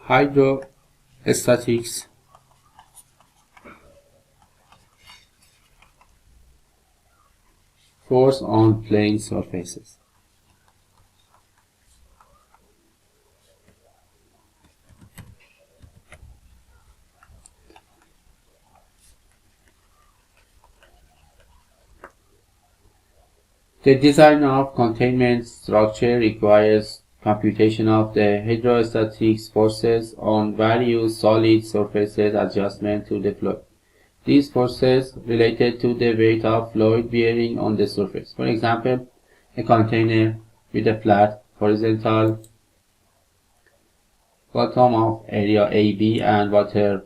Hydrostatics. Force on plane surfaces. The design of containment structure requires computation of the hydrostatic forces on various solid surfaces adjustment to the fluid. These forces related to the weight of fluid bearing on the surface. For example, a container with a flat horizontal bottom of area AB and water,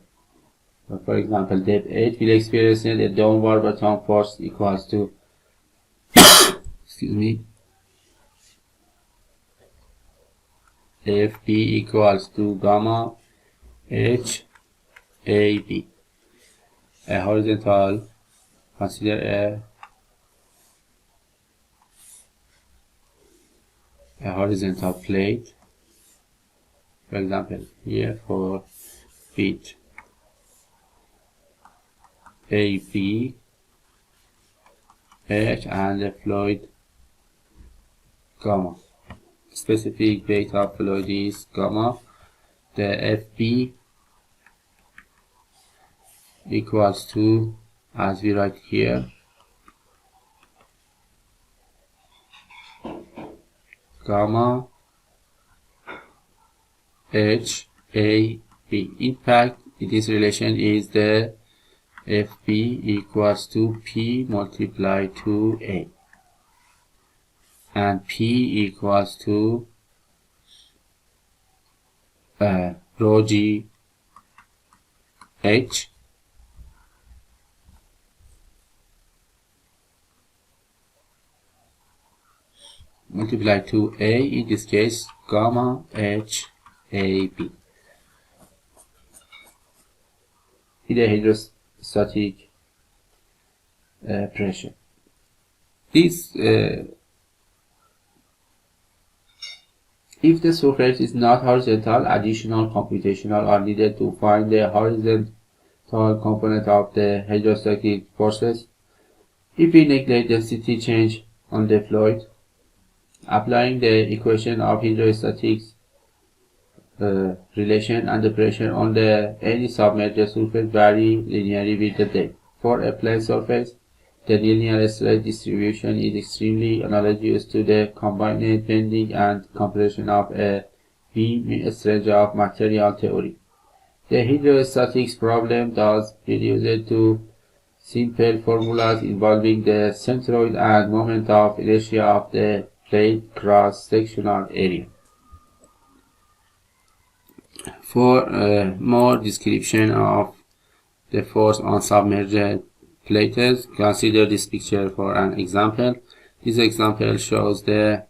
for example depth H, will experience a downward bottom force equals to FB equals to gamma H AB. A horizontal, consider a horizontal plate, for example here 4 feet AB H and the fluid gamma. Specific weight of fluid is gamma. The FB equals to, as we write here, gamma H A B. In fact, this relation is the FB equals to P multiplied to A, and P equals to rho G H multiplied to A, in this case gamma H A B. The hydrostatic pressure. This if the surface is not horizontal, additional computational are needed to find the horizontal component of the hydrostatic forces. If we neglect density change on the fluid, applying the equation of hydrostatics relation and the pressure on the any submerged surface vary linearly with the depth. For a plane surface, the linear stress distribution is extremely analogous to the combined bending and compression of a beam stretch of material theory. The hydrostatics problem thus reduced to simple formulas involving the centroid and moment of inertia of the plate cross-sectional area. For more description of the force on submerged plates, consider this picture for an example. This example shows the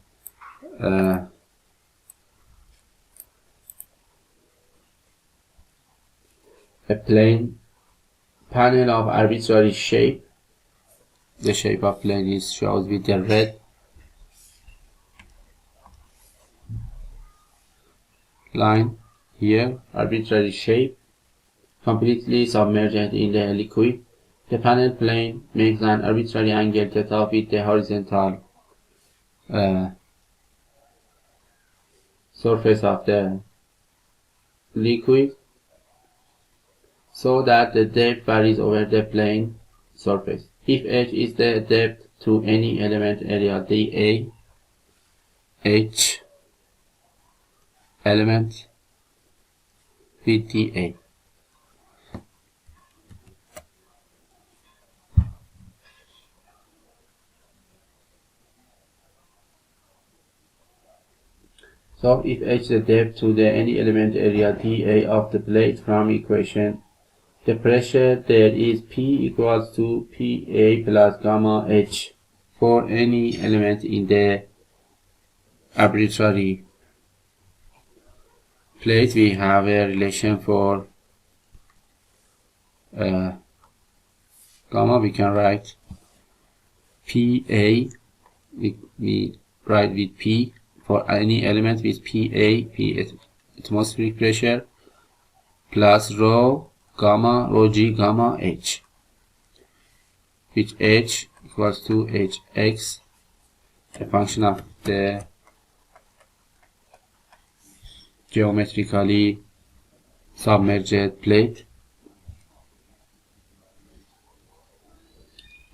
a plane panel of arbitrary shape. The shape of plane is shown with the red line here, arbitrary shape, completely submerged in the liquid. The panel plane makes an arbitrary angle theta with the horizontal surface of the liquid, so that the depth varies over the plane surface. If H is the depth to any element area dA, H element with dA. So if H is the depth to the any element area dA of the plate, from equation the pressure there is P equals to PA plus gamma H for any element in the arbitrary plate. We have a relation for gamma. We can write PA, we write with P for any element with PA, P atmospheric pressure, plus rho g gamma h, which h equals to hx, a function of the geometrically submerged plate.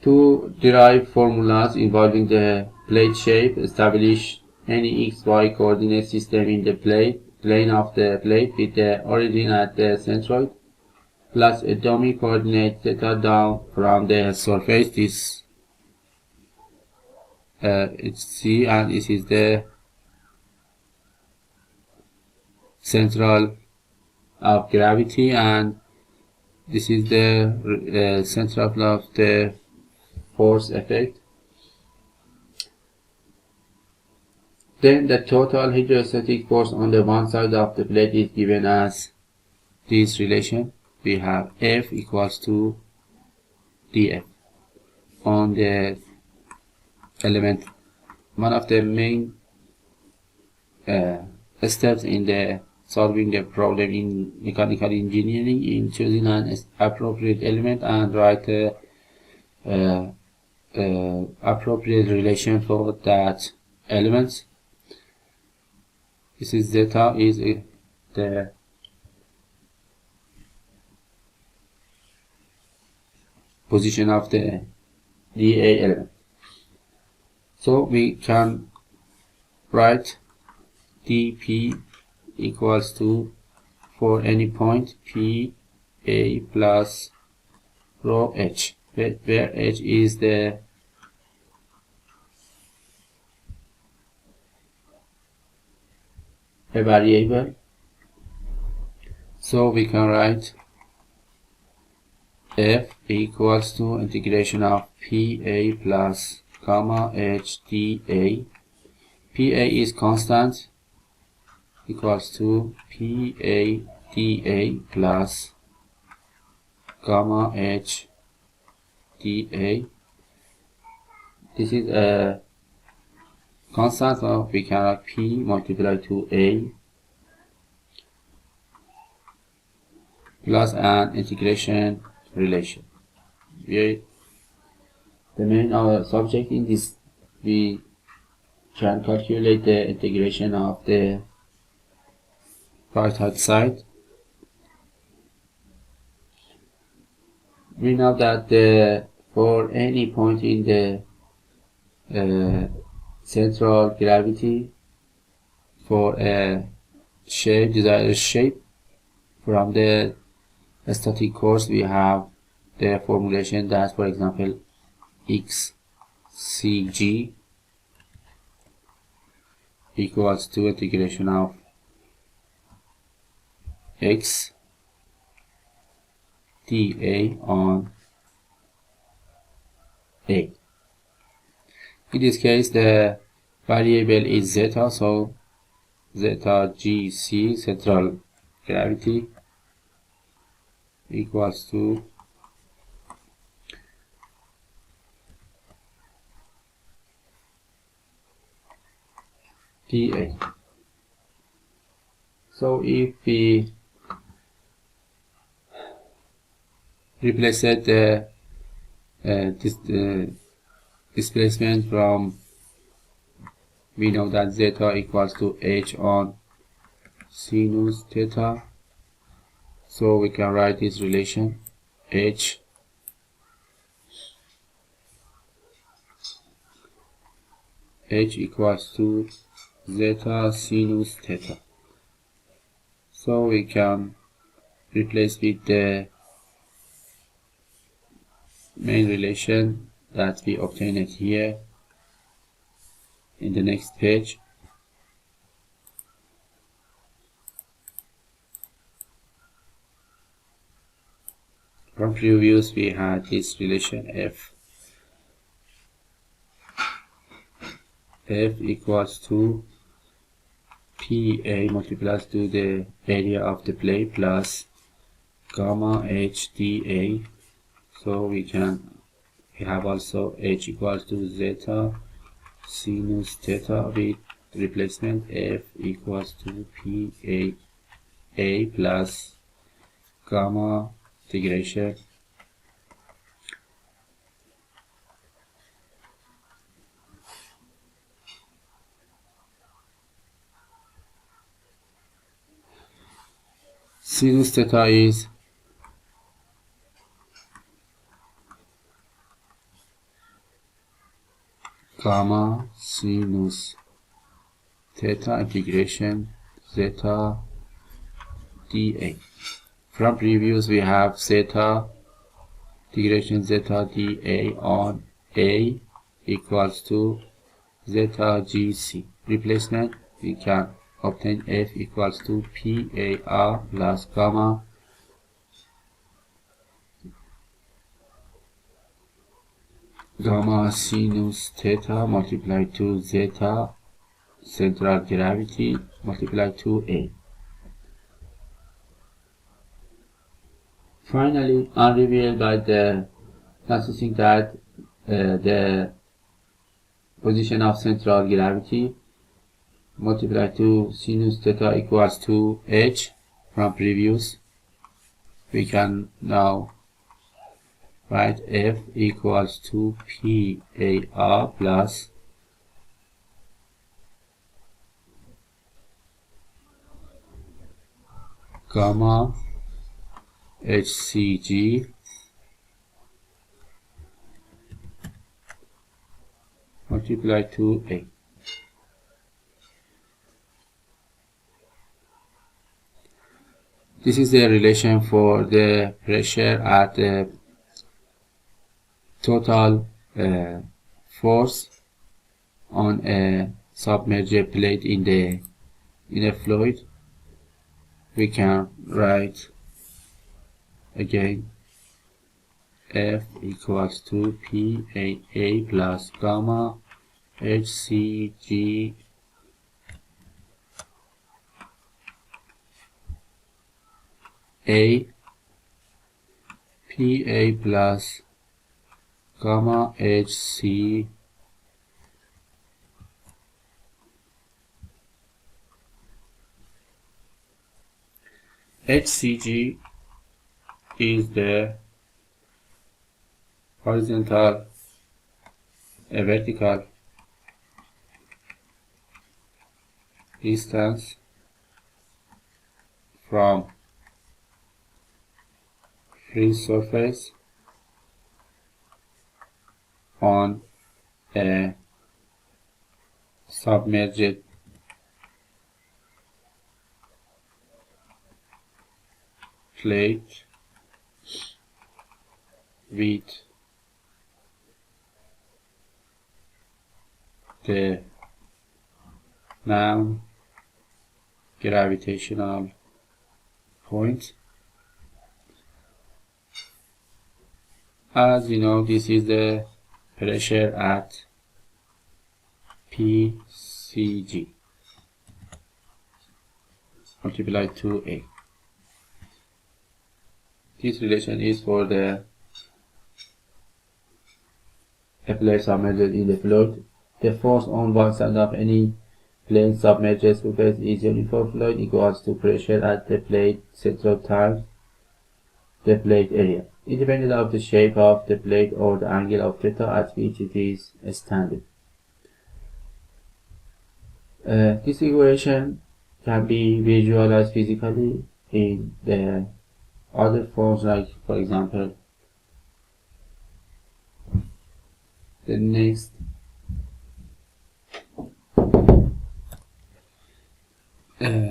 To derive formulas involving the plate shape, establish any xy coordinate system in the plane of the plate with the origin at the centroid, plus a dummy coordinate theta down from the surface. This it's C, and this is the central of gravity, and this is the central of the force effect. Then the total hydrostatic force on the one side of the plate is given as this relation. We have F equals to dF on the element. One of the main steps in the solving the problem in mechanical engineering in choosing an appropriate element and write appropriate relation for that element. This is zeta is the position of the dA element. So we can write dP equals to, for any point, PA plus rho h, where h is a variable. So we can write F equals to integration of PA plus gamma h dA. PA is constant, equals to PA dA plus gamma h dA. This is a constant, so we can write P multiplied to A plus an integration relation. The main subject in this, we can calculate the integration of the right hand side. We know that for any point in the central gravity, for a shape, desired shape, from the static course we have the formulation that, for example, xcg equals to integration of x dA on A. In this case, the variable is zeta, so zeta gc, central gravity, equals to dA. So if we replace the displacement from, we know that zeta equals to h on sinus theta, so we can write this relation h equals to zeta sinus theta. So we can replace with the main relation that we obtained here in the next page. From previous, we had this relation F equals to PA multiplied to the area of the plate plus gamma h dA. So we have also h equals to zeta sinus theta with replacement F equals to PA plus gamma integration sinus theta is gamma sinus theta integration zeta dA. From previous we have zeta integration zeta dA on A equals to zeta GC. Replacement, we can obtain F equals to PAR plus gamma sinus theta multiplied to zeta central gravity multiplied to A. Finally, unrevealed by the noticing that the position of central gravity multiplied to sinus theta equals to h from previous, we can now write F equals to PAR plus gamma HCG multiplied to A. This is the relation for the pressure at the total force on a submerged plate in a fluid. We can write again F equals to PAA plus gamma HCG A PA plus gamma HC HCG is the horizontal vertical distance from free surface on a submerged plate with the non-gravitational point. As you know, this is the pressure at PCG multiplied to A. This relation is for the plate submerged in the fluid. The force on one side of any plane submerged surface is uniform fluid equals to pressure at the plate center times the plate area, independent of the shape of the plate or the angle of theta at which it is standing. This equation can be visualized physically in the other forms, like for example the next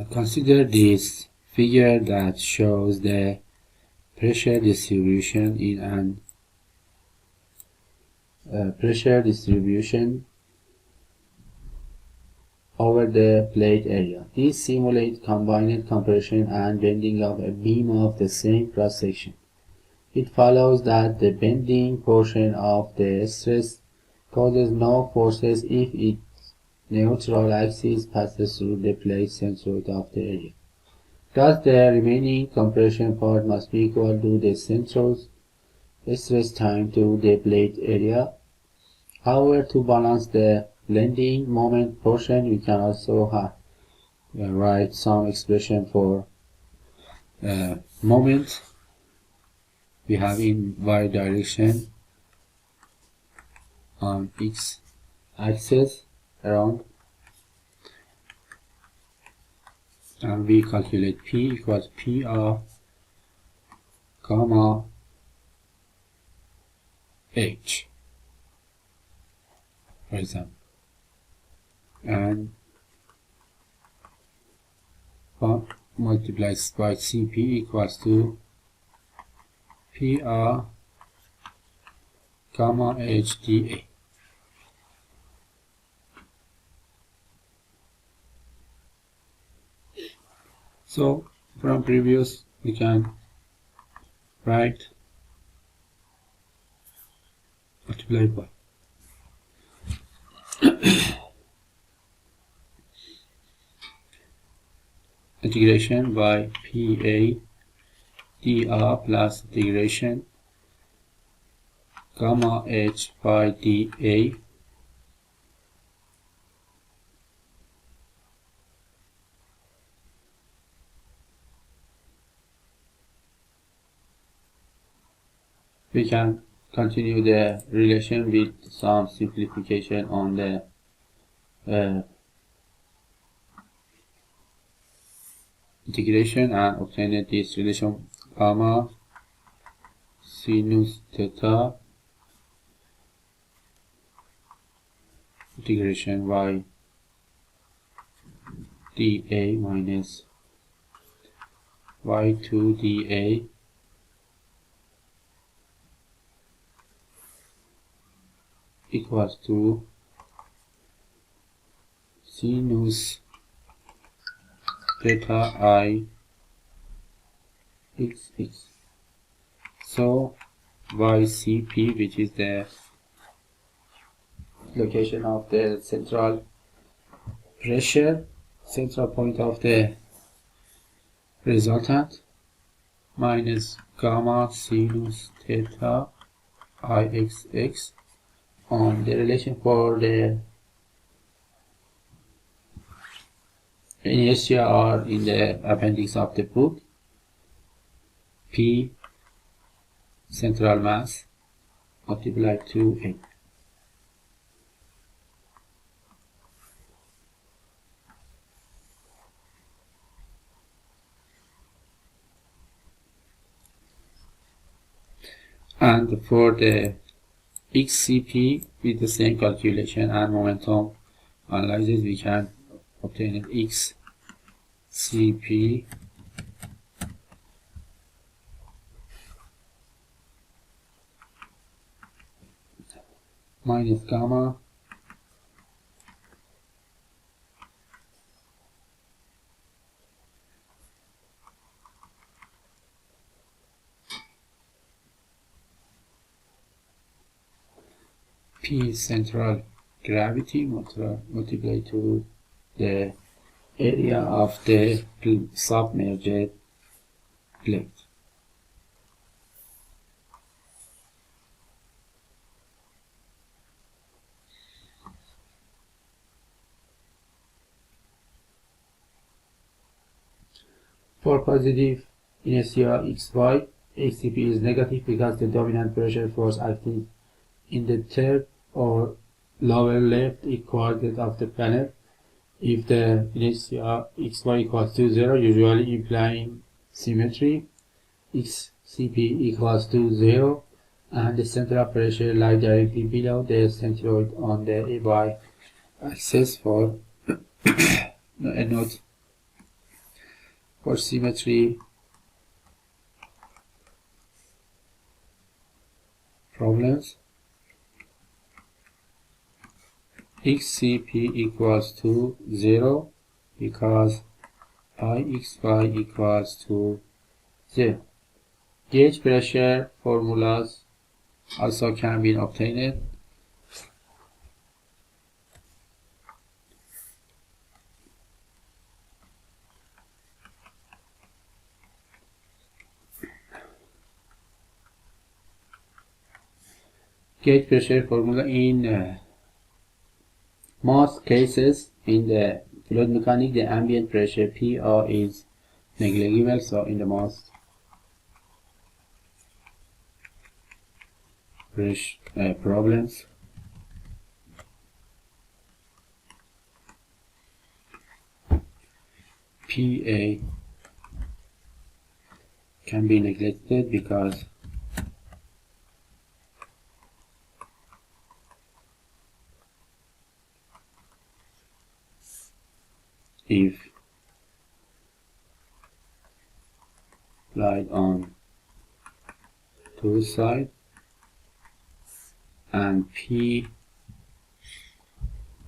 consider this figure that shows the pressure distribution in an pressure distribution over the plate area. These simulate combined compression and bending of a beam of the same cross section. It follows that the bending portion of the stress causes no forces if its neutral axis passes through the plate centroid of the area. Thus, the remaining compression part must be equal to the central stress time to the plate area. However, to balance the bending moment portion, we can also write some expression for moment we have in y direction on x axis around, and we calculate P equals P of gamma H, for example, and multiplied by Cp equals to P of gamma H dA. So from previous we can write multiplied by integration by PA dr plus integration gamma H by dA we can continue the relation with some simplification on the integration and obtain this relation gamma sinus theta integration y dA minus y2 dA equals to sinus theta I xx. So yCp, which is the location of the central pressure, central point of the resultant, minus gamma sinus theta Ixx on the relation for the inertia are in the appendix of the book. P central mass multiplied to A. And for the xCp with the same calculation and momentum analysis, we can obtain an xCp minus gamma P central gravity multiplied to the area of the submerged plate. For positive inertia xy, xCp is negative because the dominant pressure force acting in the third or lower left quadrant of the panel. If the inertia xy equals to 0, usually implying symmetry, xCp equals to 0, and the central pressure lies directly below the centroid on the y axis for a note for symmetry problems. xCp equals to 0 because Ixy equals to 0. Gauge pressure formulas also can be obtained. Gauge pressure formula in most cases in the fluid mechanics, the ambient pressure PR is negligible, so in the most problems PA can be neglected because if applied on two sides and P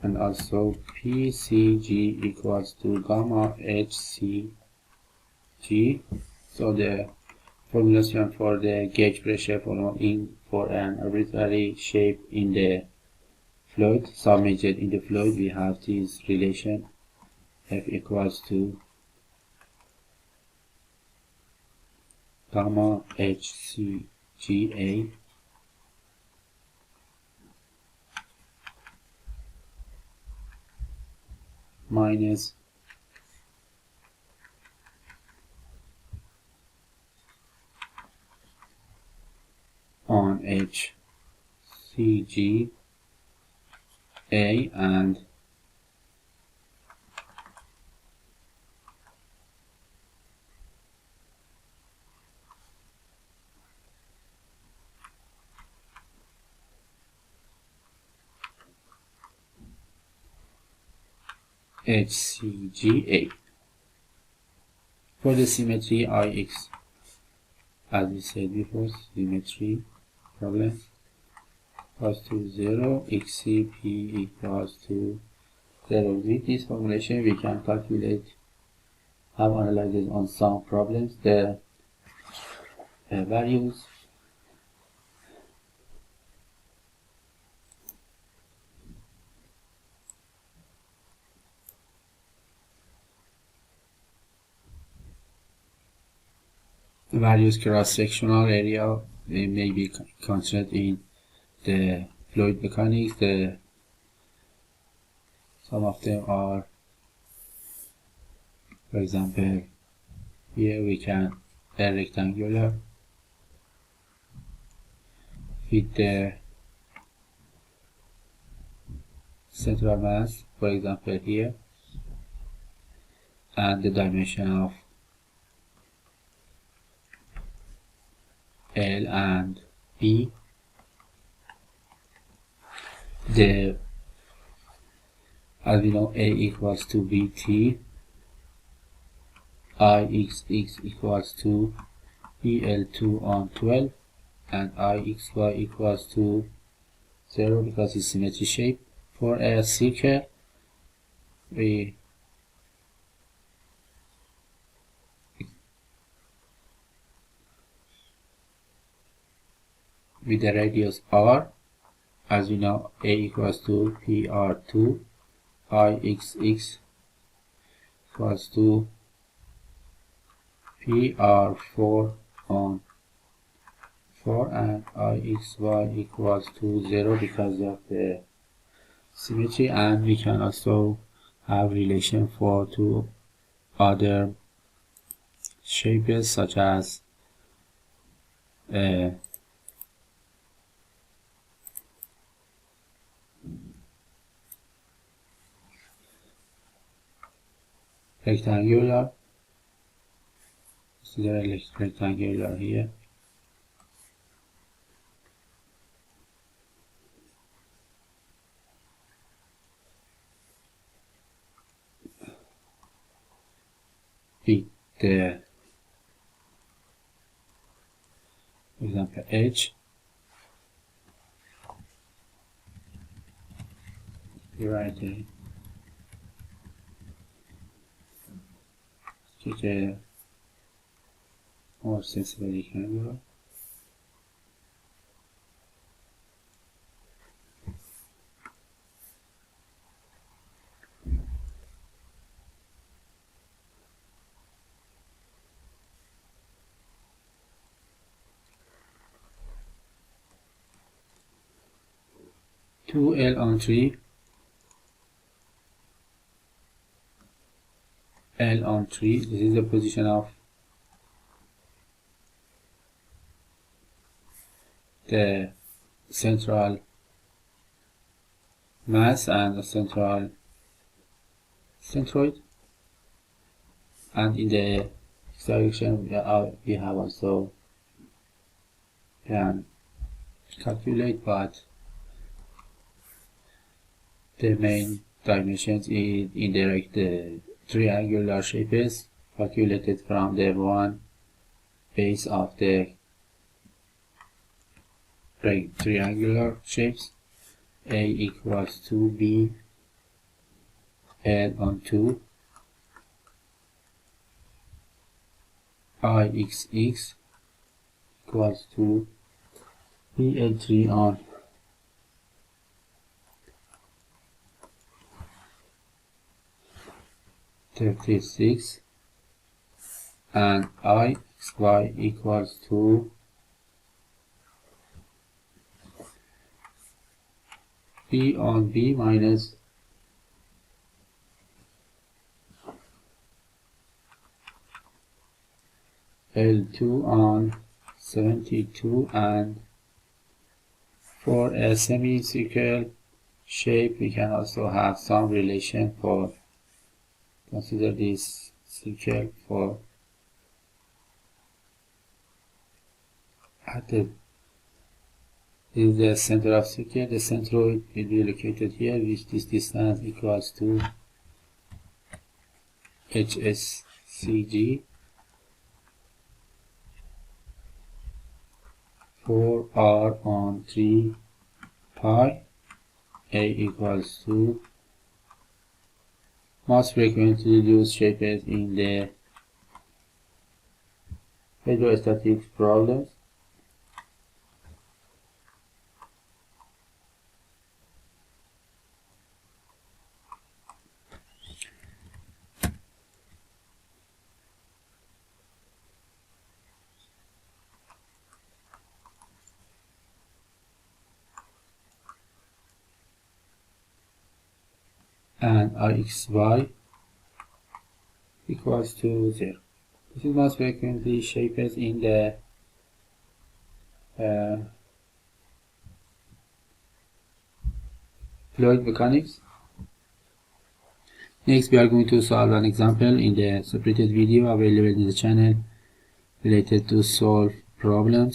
and also PCG equals to gamma HCG, so the formulation for the gauge pressure for an arbitrary shape in the fluid, submerged in the fluid, we have this relation F equals to gamma HCGA minus on HCG A and HCGA. For the symmetry Ix, as we said before, symmetry problem equals to 0, XCP equals to 0. With this formulation, we can calculate, have analyzed on some problems, the values cross-sectional area. They may be considered in the fluid mechanics. Some of them are, for example, here we can a rectangular with the central mass, for example here, and the dimension of L and B. As we know, A equals to BT, IXX equals to EL2 on 12, and IXY equals to 0 because it's symmetry shape. For a circle, with the radius R, as we know, A equals to PR2, IXX equals to PR4 on 4, and IXY equals to 0 because of the symmetry. And we can also have relation for two other shapes such as rectangular. Consider rectangular here. With the, for example, H. Right here. Take a more sensible rectangular. Two L on 3, L L on 3. This is the position of the central mass and the central centroid, and in the x direction we have also can calculate, but the main dimensions is indirect triangular shapes calculated from the one base of the triangular shapes. A equals to B L on 2, IXX equals to BL3 on 36, and IXY equals to B on B minus L2 on 72. And for a semicircle shape we can also have some relation. For consider this circle for at the is the center of circle. The centroid will be located here, which this distance equals to HSCG 4R on 3 pi. A equals to most frequently used shapes in the hydrostatic problems. And IXY equals to 0. This is most frequently shaped in the fluid mechanics. Next, we are going to solve an example in the separated video available in the channel related to solve problems.